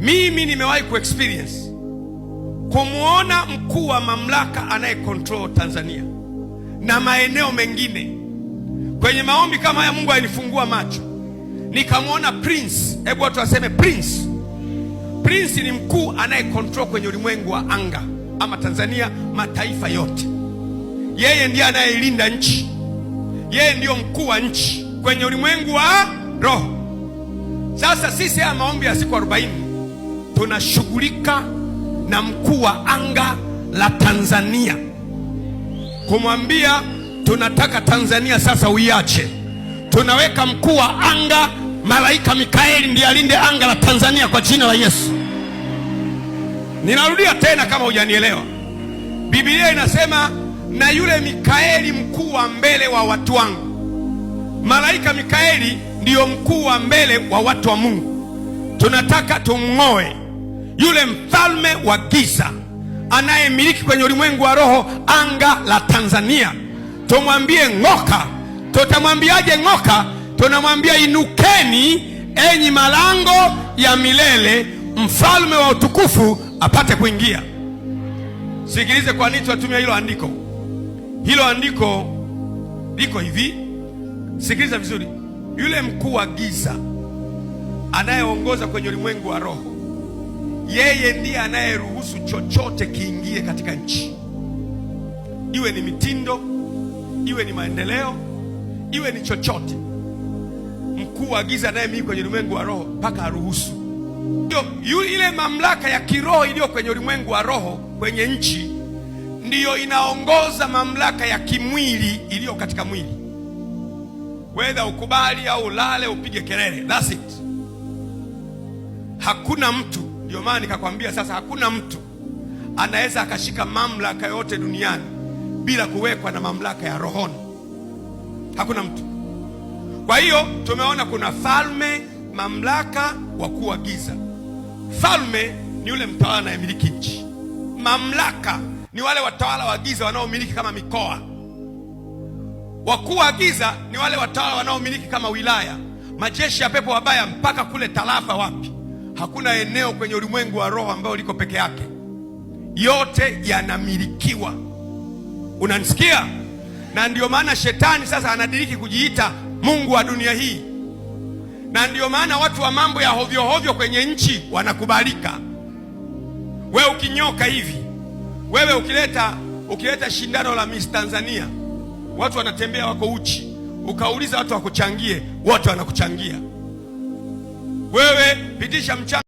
Mimi nimewahi kuexperience kumuona mkuu wa mamlaka anayecontrol Tanzania na maeneo mengine. Kwenye maombi kama haya Mungu alinifungua macho, nikamwona Prince. Hebu watu waseme Prince. Prince ni mkuu anayecontrol kwenye ulimwengu wa anga ama Tanzania, mataifa yote. Yeye ndiye anayelinda nchi, yeye ndiyo mkuu wa nchi kwenye ulimwengu wa roho. Sasa sisi haya maombi ya siku 40 tunashughulika na mkuu wa anga la Tanzania, kumwambia tunataka Tanzania sasa uiache. Tunaweka mkuu wa anga malaika Mikaeli ndiye alinde anga la Tanzania kwa jina la Yesu. Ninarudia tena kama hujanielewa. Biblia inasema na yule Mikaeli mkuu wa mbele wa watu wangu. Malaika Mikaeli ndiyo mkuu wa mbele wa watu wa Mungu. Tunataka tumng'oe yule mfalme wa giza anayemiliki kwenye ulimwengu wa roho anga la Tanzania. Tumwambie ng'oka. Tutamwambiaje ng'oka? Tunamwambia inukeni enyi malango ya milele, mfalme wa utukufu apate kuingia. Sikilize kwa nini tunatumia hilo andiko. Hilo andiko liko hivi. Sikiliza vizuri. Yule mkuu wa giza anayeongoza kwenye ulimwengu wa roho, yeye ndiye anayeruhusu chochote kiingie katika nchi, iwe ni mitindo, iwe ni maendeleo, iwe ni chochote. Mkuu wa giza anayemiliki kwenye ulimwengu wa roho mpaka aruhusu. Ile mamlaka ya kiroho iliyo kwenye ulimwengu wa roho kwenye nchi ndiyo inaongoza mamlaka ya kimwili iliyo katika mwili. Whether ukubali au ulale upige kelele, that's it. Hakuna mtu, ndio maana nikakwambia sasa, hakuna mtu anaweza akashika mamlaka yote duniani bila kuwekwa na mamlaka ya rohoni. Hakuna mtu. Kwa hiyo tumeona kuna falme, mamlaka, wakuu wa giza. Falme ni yule mtawala anayemiliki nchi. Mamlaka ni wale watawala wa giza wanaomiliki kama mikoa. Wakuu wa giza ni wale watawala wanaomiliki kama wilaya, majeshi ya pepo wabaya mpaka kule tarafa wapi. Hakuna eneo kwenye ulimwengu wa roho ambao liko peke yake. Yote yanamilikiwa. Unanisikia? Na ndio maana shetani sasa anadiriki kujiita mungu wa dunia hii. Na ndio maana watu wa mambo ya hovyo hovyo kwenye nchi wanakubalika. Wewe ukinyoka hivi, wewe ukileta shindano la Miss Tanzania, watu wanatembea wako uchi, ukauliza watu wakuchangie, wote wanakuchangia. Wewe pitisha mchana